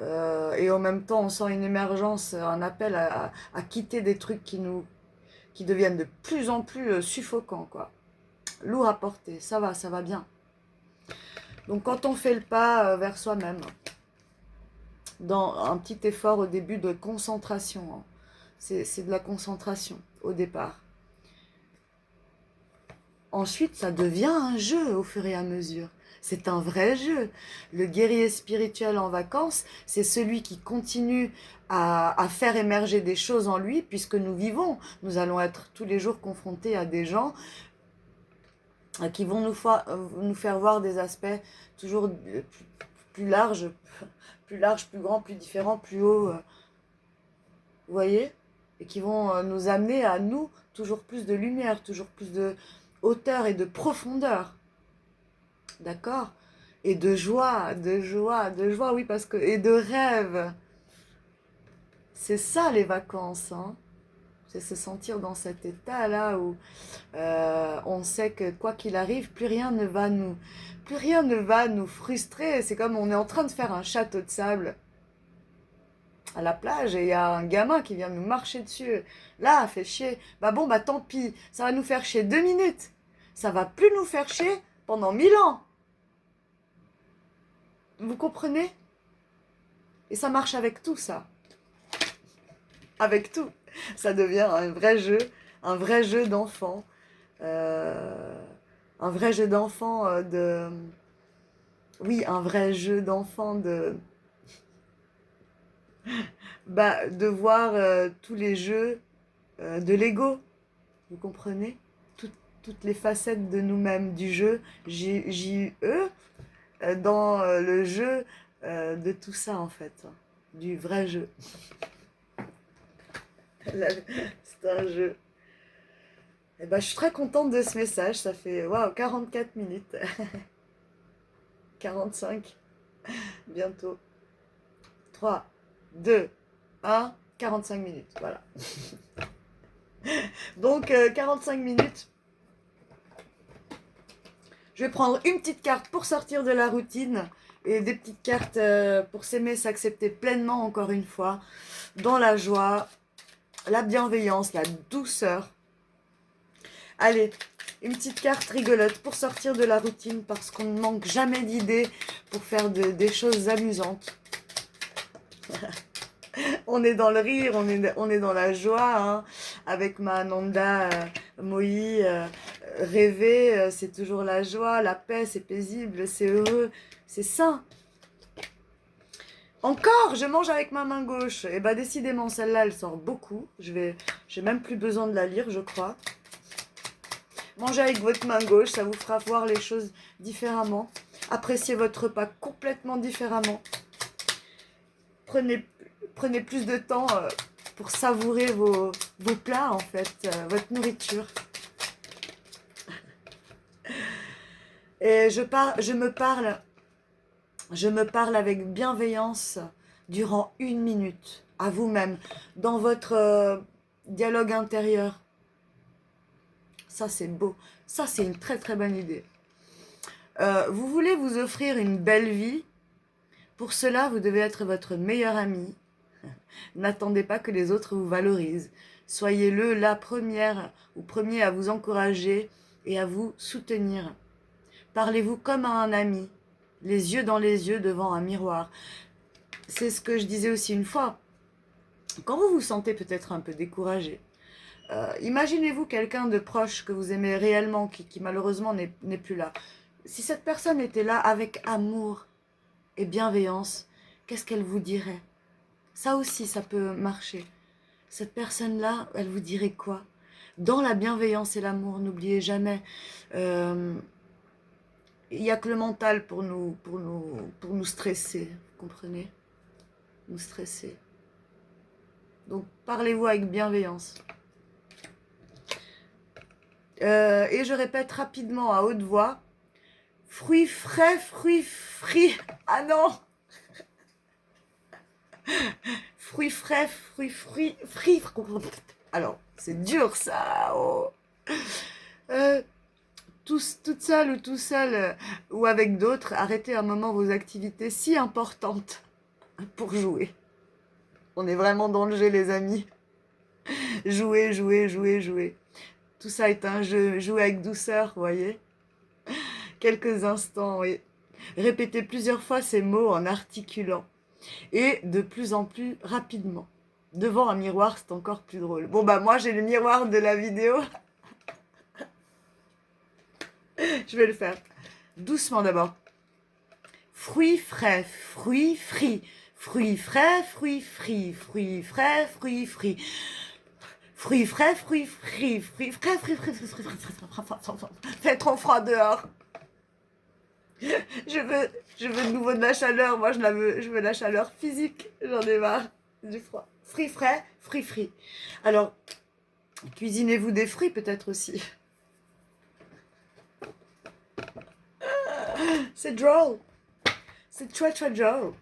Et en même temps, on sent une émergence, un appel à quitter des trucs qui deviennent de plus en plus suffocants, quoi. Lourd à porter, ça va bien. Donc quand on fait le pas vers soi-même, dans un petit effort au début de concentration, hein, c'est de la concentration au départ. Ensuite, ça devient un jeu au fur et à mesure. C'est un vrai jeu. Le guerrier spirituel en vacances, c'est celui qui continue à faire émerger des choses en lui, puisque nous vivons. Nous allons être tous les jours confrontés à des gens qui vont nous faire voir des aspects toujours plus larges, plus grands, plus différents, plus hauts. Vous voyez? Et qui vont nous amener à nous toujours plus de lumière, toujours plus de hauteur et de profondeur. D'accord? Et de joie, oui, parce que. Et de rêve. C'est ça les vacances, hein. C'est se sentir dans cet état-là où on sait que quoi qu'il arrive, plus rien ne va nous frustrer. C'est comme on est en train de faire un château de sable à la plage et il y a un gamin qui vient nous marcher dessus. Là, fait chier. Bah bon, bah tant pis. Ça va nous faire chier 2 minutes. Ça va plus nous faire chier pendant 1000 ans. Vous comprenez? Et ça marche avec tout ça. Avec tout. Ça devient un vrai jeu d'enfant. Un vrai jeu d'enfant de... Oui, un vrai jeu d'enfant de voir tous les jeux de Lego. Vous comprenez? Toutes les facettes de nous-mêmes, du jeu J-U-E, dans le jeu de tout ça en fait. Du vrai jeu. C'est un jeu. Eh ben, je suis très contente de ce message. Ça fait waouh, 44 minutes. 45 bientôt. 3, 2, 1, 45 minutes. Voilà. Donc 45 minutes. Je vais prendre une petite carte pour sortir de la routine et des petites cartes pour s'aimer, s'accepter pleinement encore une fois, dans la joie, la bienveillance, la douceur. Allez, une petite carte rigolote pour sortir de la routine parce qu'on ne manque jamais d'idées pour faire des choses amusantes. On est dans le rire, on est dans la joie, hein, avec ma Ananda Moi, rêver, c'est toujours la joie, la paix, c'est paisible, c'est heureux, c'est sain. Encore, je mange avec ma main gauche. Et bah décidément, celle-là, elle sort beaucoup. J'ai même plus besoin de la lire, je crois. Mangez avec votre main gauche, ça vous fera voir les choses différemment. Appréciez votre repas complètement différemment. Prenez plus de temps pour savourer vos plats, en fait, votre nourriture. Et je me parle avec bienveillance durant 1 minute, à vous-même, dans votre dialogue intérieur. Ça, c'est beau. Ça, c'est une très très bonne idée. Vous voulez vous offrir une belle vie. Pour cela, vous devez être votre meilleur ami. N'attendez pas que les autres vous valorisent. Soyez la première ou premier à vous encourager et à vous soutenir. Parlez-vous comme à un ami, les yeux dans les yeux devant un miroir. C'est ce que je disais aussi une fois. Quand vous vous sentez peut-être un peu découragé, imaginez-vous quelqu'un de proche que vous aimez réellement, qui malheureusement n'est plus là. Si cette personne était là avec amour et bienveillance, qu'est-ce qu'elle vous dirait? Ça aussi, ça peut marcher. Cette personne-là, elle vous dirait quoi? Dans la bienveillance et l'amour, n'oubliez jamais, il n'y a que le mental pour nous stresser, vous comprenez? Nous stresser. Donc, parlez-vous avec bienveillance. Et je répète rapidement à haute voix, fruits frais, fruits frits. Ah non! Fruits frais, fruits frits. Alors, c'est dur ça. Oh. Toute seule ou tout seul ou avec d'autres, arrêtez un moment vos activités si importantes pour jouer. On est vraiment dans le jeu, les amis. Jouer, jouer, jouer, jouer. Tout ça est un jeu. Jouer avec douceur, vous voyez. Quelques instants, oui. Répétez plusieurs fois ces mots en articulant. Et de plus en plus rapidement. Devant un miroir, c'est encore plus drôle. Bon, bah moi, j'ai le miroir de la vidéo. Je vais le faire. Doucement d'abord. Fruits frais, fruits frits. Fruits frais, fruits frits. Fruits frais, fruits frits. Fruits frais, fruits frits. Fruits frais, fruits frits. Fait trop froid dehors. Je veux de nouveau de la chaleur. Moi, je veux la chaleur physique. J'en ai marre du froid. Fruits frais, fruits frits. Alors, cuisinez-vous des fruits peut-être aussi. C'est drôle. C'est très très drôle.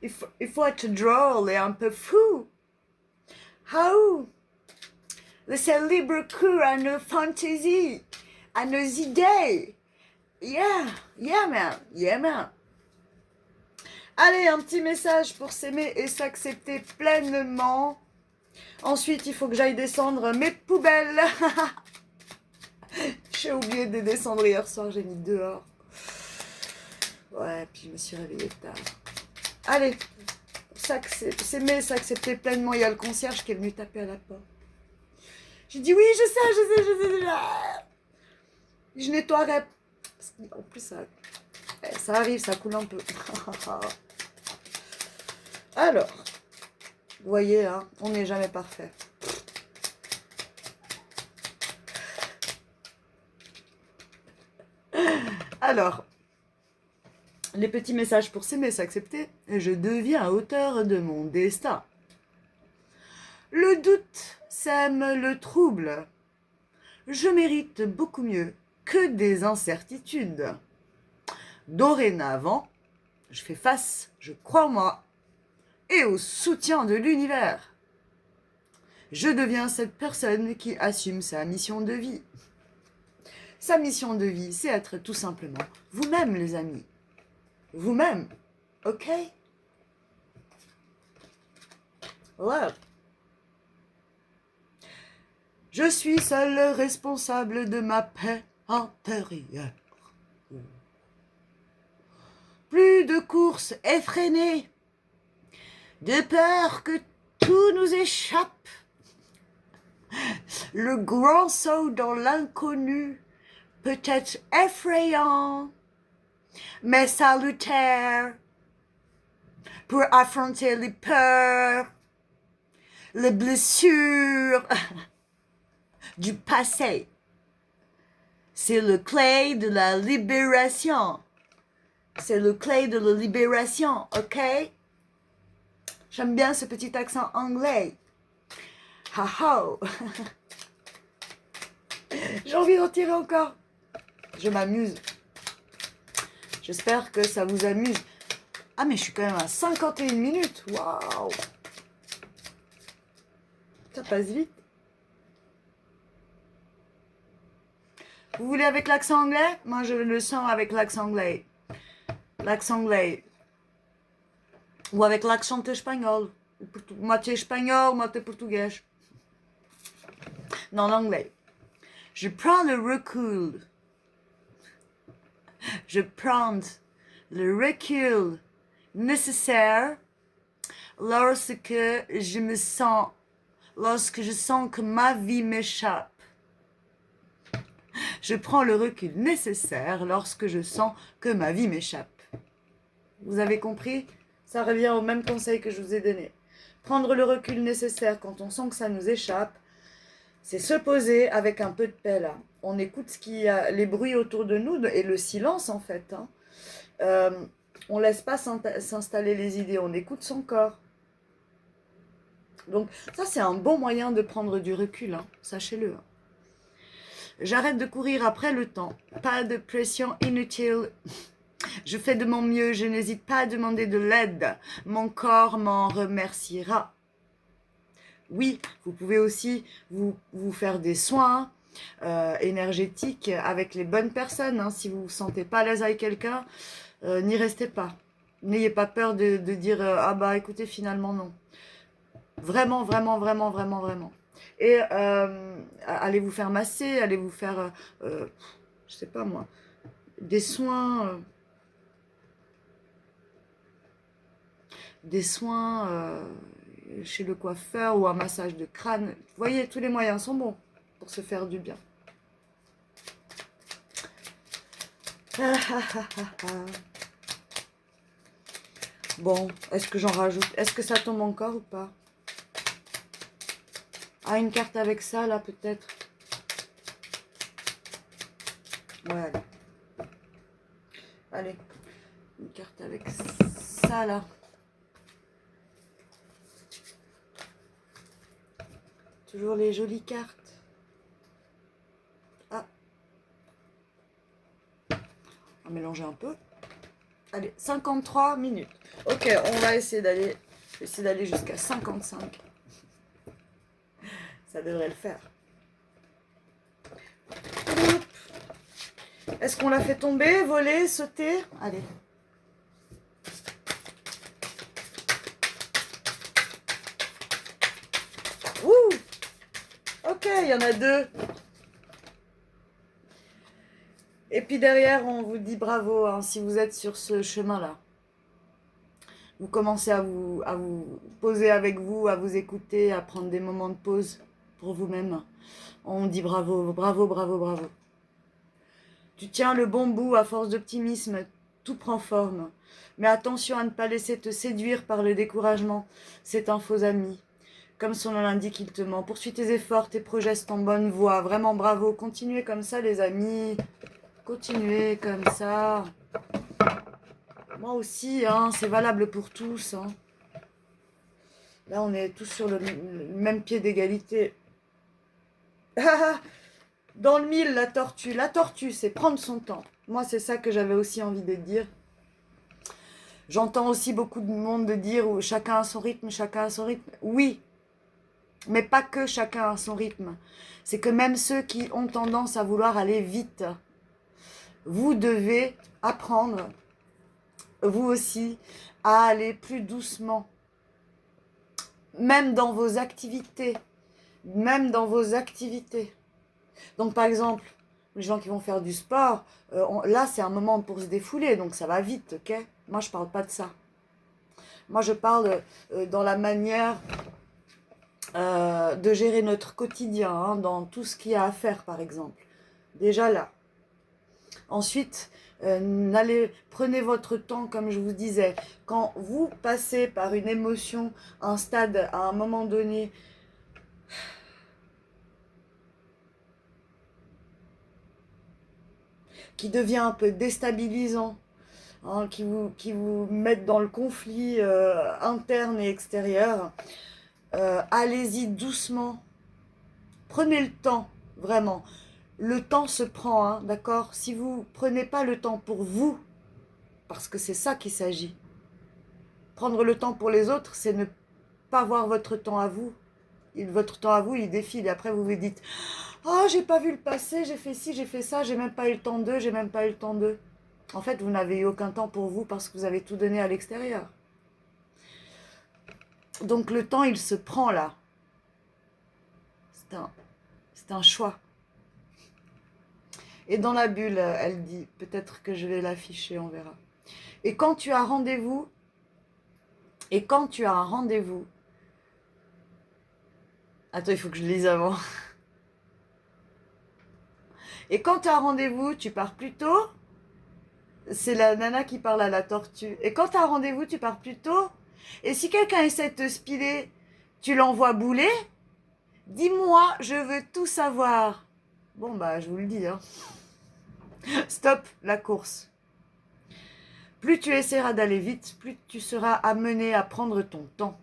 Il faut être drôle et un peu fou. How? Laissez libre cours à nos fantaisies, à nos idées. Yeah, yeah man, yeah man. Allez, un petit message pour s'aimer et s'accepter pleinement. Ensuite, il faut que j'aille descendre mes poubelles. J'ai oublié de les descendre hier soir, j'ai mis dehors. Ouais, puis je me suis réveillée tard. Allez, s'aimer, s'accepter pleinement. Il y a le concierge qui est venu taper à la porte. J'ai dit oui, je sais. Je nettoierai. En plus, ça arrive, ça coule un peu. Alors, vous voyez, hein, on n'est jamais parfait. Alors, les petits messages pour s'aimer, s'accepter. Je deviens auteur de mon destin. Le doute sème le trouble. Je mérite beaucoup mieux que des incertitudes. Dorénavant, je fais face, je crois en moi, et au soutien de l'univers. Je deviens cette personne qui assume sa mission de vie. Sa mission de vie, c'est être tout simplement vous-même, les amis. Vous-même, ok? Love. Je suis seul responsable de ma paix intérieure. Plus de courses effrénées, de peur que tout nous échappe. Le grand saut dans l'inconnu peut être effrayant, mais salutaire pour affronter les peurs, les blessures du passé. C'est le clé de la libération. C'est le clé de la libération, ok? J'aime bien ce petit accent anglais. Ha ha. J'ai envie d'en tirer encore. Je m'amuse. J'espère que ça vous amuse. Ah, mais je suis quand même à 51 minutes. Waouh. Ça passe vite. Vous voulez avec l'accent anglais? Moi, je le sens avec l'accent anglais. L'accent anglais. Ou avec l'accent espagnol. Moitié espagnol, moitié portugais. Non, l'anglais. Je prends le recul. Je prends le recul nécessaire lorsque je sens que ma vie m'échappe. Je prends le recul nécessaire lorsque je sens que ma vie m'échappe. Vous avez compris? Ça revient au même conseil que je vous ai donné. Prendre le recul nécessaire quand on sent que ça nous échappe, c'est se poser avec un peu de paix là. On écoute les bruits autour de nous et le silence en fait. On ne laisse pas s'installer les idées, on écoute son corps. Donc ça c'est un bon moyen de prendre du recul, hein, sachez-le. J'arrête de courir après le temps, pas de pression inutile. Je fais de mon mieux, je n'hésite pas à demander de l'aide. Mon corps m'en remerciera. Oui, vous pouvez aussi vous faire des soins énergétiques avec les bonnes personnes. Hein. Si vous ne vous sentez pas à l'aise avec quelqu'un, n'y restez pas. N'ayez pas peur de dire ah bah écoutez, finalement non. Vraiment, vraiment, vraiment, vraiment, vraiment. Et allez vous faire masser, allez vous faire, je sais pas moi, des soins. Chez le coiffeur ou un massage de crâne. Vous voyez, tous les moyens sont bons pour se faire du bien. Bon, est-ce que j'en rajoute? Est-ce que ça tombe encore ou pas? Ah, une carte avec ça, là, peut-être. Ouais, allez. Une carte avec ça, là. Toujours les jolies cartes. Ah. On va mélanger un peu. Allez, 53 minutes. Ok, on va essayer d'aller jusqu'à 55. Ça devrait le faire. Est-ce qu'on l'a fait tomber, voler, sauter? Allez. Ouh! Ok, il y en a deux. Et puis derrière, on vous dit bravo hein, si vous êtes sur ce chemin-là. Vous commencez à vous poser avec vous, à vous écouter, à prendre des moments de pause pour vous-même. On dit bravo, bravo, bravo, bravo. Tu tiens le bon bout à force d'optimisme, tout prend forme. Mais attention à ne pas laisser te séduire par le découragement. C'est un faux ami. Comme son nom l'indique, il te ment. Poursuis tes efforts, tes projets sont en bonne voie. Vraiment bravo. Continuez comme ça, les amis. Continuez comme ça. Moi aussi, hein, c'est valable pour tous. Hein. Là, on est tous sur le même pied d'égalité. Dans le mille, la tortue. La tortue, c'est prendre son temps. Moi, c'est ça que j'avais aussi envie de dire. J'entends aussi beaucoup de monde de dire chacun a son rythme, chacun a son rythme. Oui, mais pas que chacun a son rythme. C'est que même ceux qui ont tendance à vouloir aller vite, vous devez apprendre, vous aussi, à aller plus doucement. Même dans vos activités. Même dans vos activités. Donc par exemple, les gens qui vont faire du sport, là c'est un moment pour se défouler, donc ça va vite, ok? Moi je parle pas de ça. Moi je parle dans la manière de gérer notre quotidien, hein, dans tout ce qu'il y a à faire par exemple. Déjà là. Ensuite, prenez votre temps, comme je vous disais. Quand vous passez par une émotion, un stade, à un moment donné, qui devient un peu déstabilisant, hein, qui vous met dans le conflit interne et extérieur, allez-y doucement. Prenez le temps, vraiment. Le temps se prend, hein, d'accord? Si vous ne prenez pas le temps pour vous, parce que c'est ça qu'il s'agit. Prendre le temps pour les autres, c'est ne pas voir votre temps à vous. Votre temps à vous, il défile. Et après, vous vous dites, oh, j'ai pas vu le passé, j'ai fait ci, j'ai fait ça, j'ai même pas eu le temps d'eux, j'ai même pas eu le temps d'eux. En fait, vous n'avez eu aucun temps pour vous parce que vous avez tout donné à l'extérieur. Donc le temps, il se prend là. C'est un choix. Et dans la bulle, elle dit, peut-être que je vais l'afficher, on verra. Et quand tu as rendez-vous, attends, il faut que je lise avant. Et quand tu as un rendez-vous, tu pars plus tôt. C'est la nana qui parle à la tortue. Et quand tu as un rendez-vous, tu pars plus tôt. Et si quelqu'un essaie de te spiler, tu l'envoies bouler. Dis-moi, je veux tout savoir. Bon, bah, je vous le dis, hein. Stop la course. Plus tu essaieras d'aller vite, plus tu seras amené à prendre ton temps.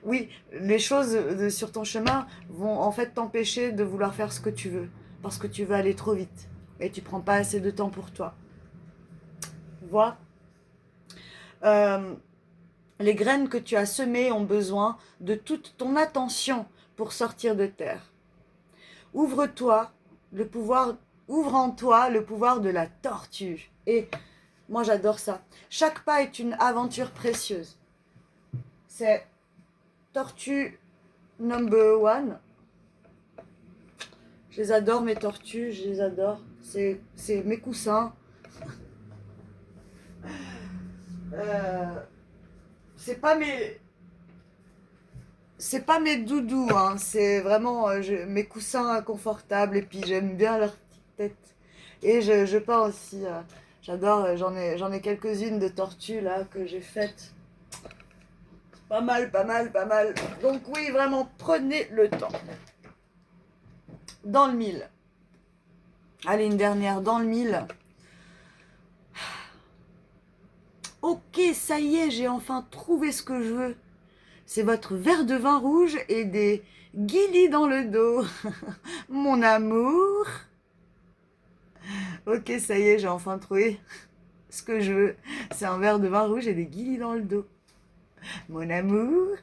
Oui, les choses sur ton chemin vont en fait t'empêcher de vouloir faire ce que tu veux. Parce que tu veux aller trop vite. Et tu prends pas assez de temps pour toi. Vois, les graines que tu as semées ont besoin de toute ton attention pour sortir de terre. Ouvre-toi, ouvre en toi le pouvoir de la tortue. Et moi j'adore ça. Chaque pas est une aventure précieuse. C'est tortue number one. Je les adore mes tortues, je les adore. C'est mes coussins. C'est pas mes doudous, hein. C'est vraiment mes coussins confortables et puis j'aime bien leur petite tête. Et je peins aussi. J'adore, j'en ai quelques-unes de tortues là que j'ai faites. Pas mal, pas mal, pas mal. Donc oui, vraiment, prenez le temps. Dans le mille. Allez, une dernière, dans le mille. Ok, ça y est, j'ai enfin trouvé ce que je veux. C'est votre verre de vin rouge et des guilis dans le dos. Mon amour. Ok, ça y est, j'ai enfin trouvé ce que je veux. C'est un verre de vin rouge et des guilis dans le dos. Mon amour.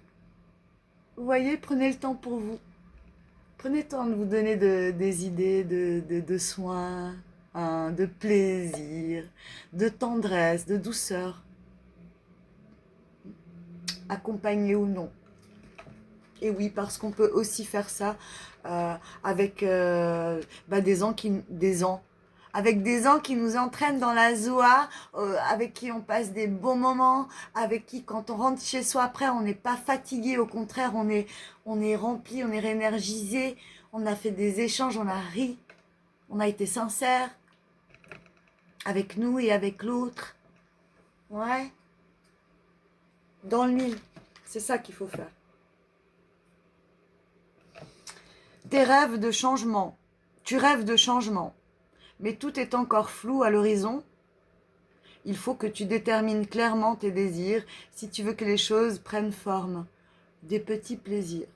Vous voyez, prenez le temps pour vous. Prenez le temps de vous donner des idées de soins, hein, de plaisir, de tendresse, de douceur. Accompagné ou non. Et oui, parce qu'on peut aussi faire ça avec avec des gens qui nous entraînent dans la Zoa, avec qui on passe des bons moments, avec qui quand on rentre chez soi après, on n'est pas fatigué, au contraire, on est rempli, on est réénergisé, on a fait des échanges, on a ri, on a été sincère avec nous et avec l'autre. Ouais. Dans le mille. C'est ça qu'il faut faire. Tes rêves de changement. Tu rêves de changement. Mais tout est encore flou à l'horizon. Il faut que tu détermines clairement tes désirs si tu veux que les choses prennent forme. Des petits plaisirs.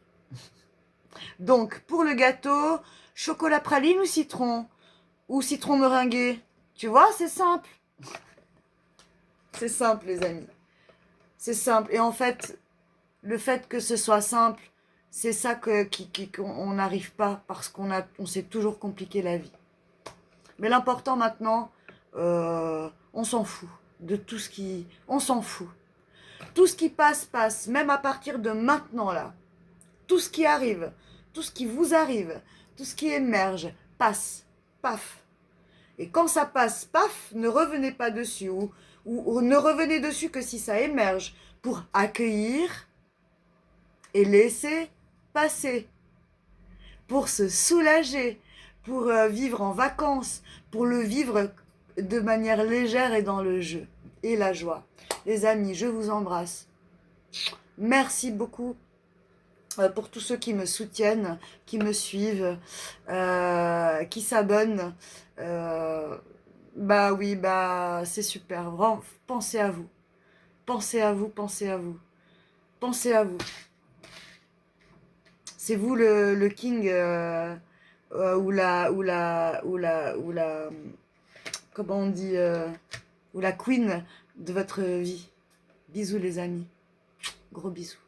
Donc, pour le gâteau, chocolat praline ou citron? Ou citron meringué? Tu vois, c'est simple. C'est simple, les amis. C'est simple. Et en fait, le fait que ce soit simple, c'est ça qu'on n'arrive pas parce on s'est toujours compliqué la vie. Mais l'important maintenant, on s'en fout de tout ce qui... On s'en fout. Tout ce qui passe, passe. Même à partir de maintenant, là. Tout ce qui arrive, tout ce qui vous arrive, tout ce qui émerge, passe. Paf. Et quand ça passe, paf, ne revenez pas dessus. Ou ne revenez dessus que si ça émerge pour accueillir et laisser passer. Pour se soulager, pour vivre en vacances, pour le vivre de manière légère et dans le jeu et la joie. Les amis, je vous embrasse. Merci beaucoup pour tous ceux qui me soutiennent, qui me suivent, qui s'abonnent. Bah oui, bah c'est super. Vraiment, pensez à vous. Pensez à vous, pensez à vous. Pensez à vous. C'est vous le king comment on dit, ou la queen de votre vie. Bisous les amis. Gros bisous.